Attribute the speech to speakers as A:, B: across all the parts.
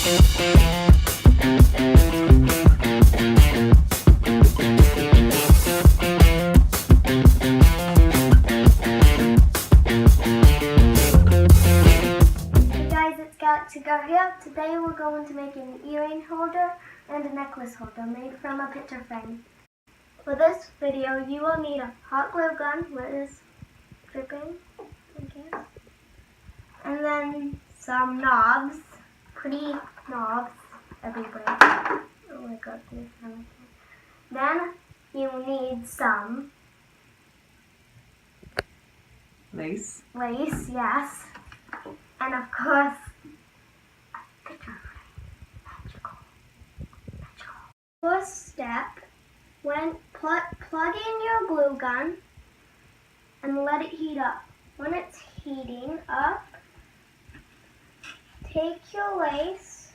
A: Here. Today we're going to make an earring holder and a necklace holder made from a picture frame. For this video you will need a hot glue gun where it is dripping, and then some knobs, pretty knobs everywhere. Oh my god, then you need some
B: lace,
A: yes, and of course First step, when plug in your glue gun and let it heat up. When it's heating up, take your lace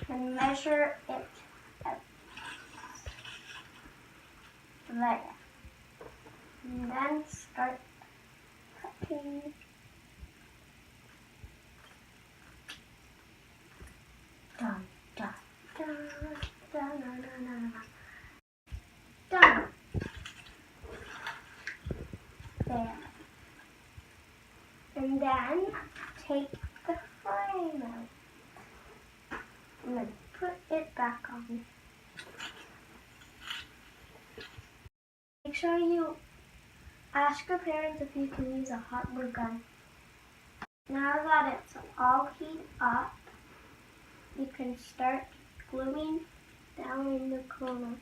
A: and measure it out. There. And then start cutting. Done, done, done. Done. There. And then take the frame out. And then put it back on. Make sure you ask your parents if you can use a hot glue gun. Now that it's all heated up, you can start gluing down in the corner.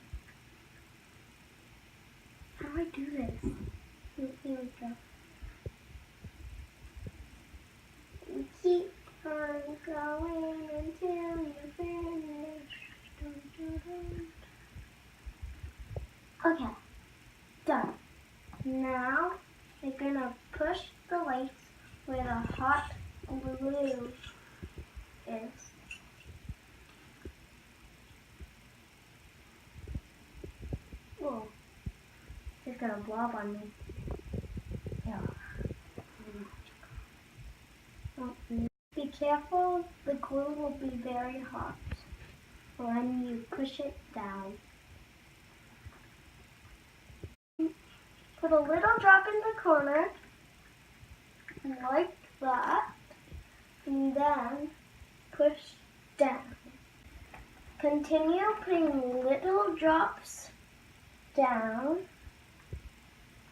A: How do I do this? Here we go. You keep on going until you finish. Okay, done. Now you're gonna push the lace where the hot glue is. Whoa, it's gonna blob on me. Yeah. Be careful, the glue will be very hot when you push it down. Put a little drop in the corner, like that, and then push down. Continue putting little drops down,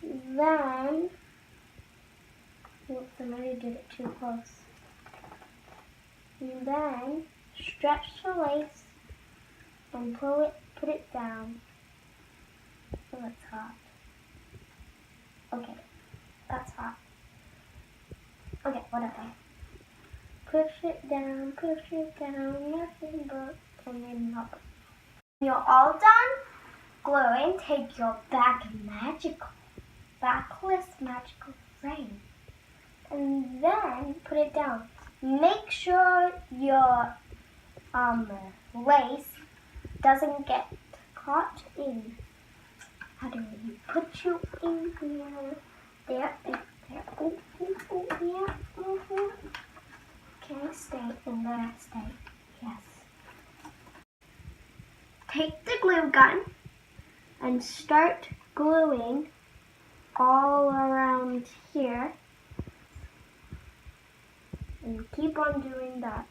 A: then, oops, I already did it too close. And then stretch the lace and put it down. Oh, it's hot. Okay, that's hot. Okay, whatever. Push it down, nothing but coming up. When you're all done gluing, take your backless magical frame and then put it down. Make sure your lace doesn't get caught in. How do we put you in here? There. Oh, yeah. Okay, stay in there, stay. Yes. Take the glue gun and start gluing all around here. And keep on doing that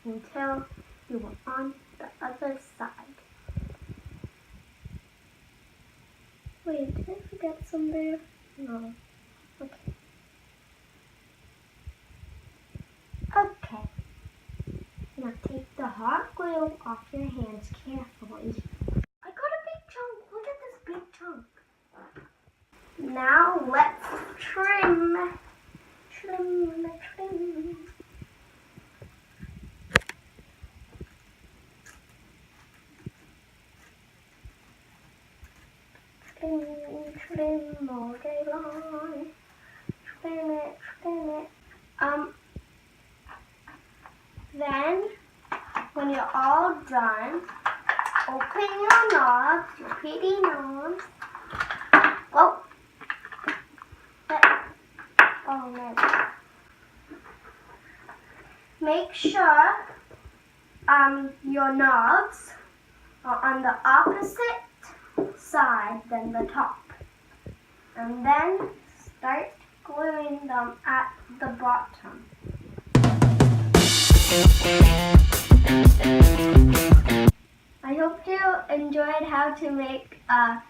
A: until you are on the other side. Wait, did I forget some there? No. Okay. Okay. Now take the hot glue off your hands carefully. I got a big chunk. Look at this big chunk. Now let's trim. Trim. Trim all day long. Trim it. Then, when you're all done, open your knobs, your pretty knobs. Whoa. Oh no. Make sure your knobs are on the opposite side than the top. And then start gluing them at the bottom. I hope you enjoyed how to make a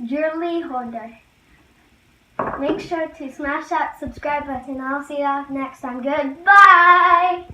A: jewelry holder. Make sure to smash that subscribe button. I'll see you next time. Goodbye!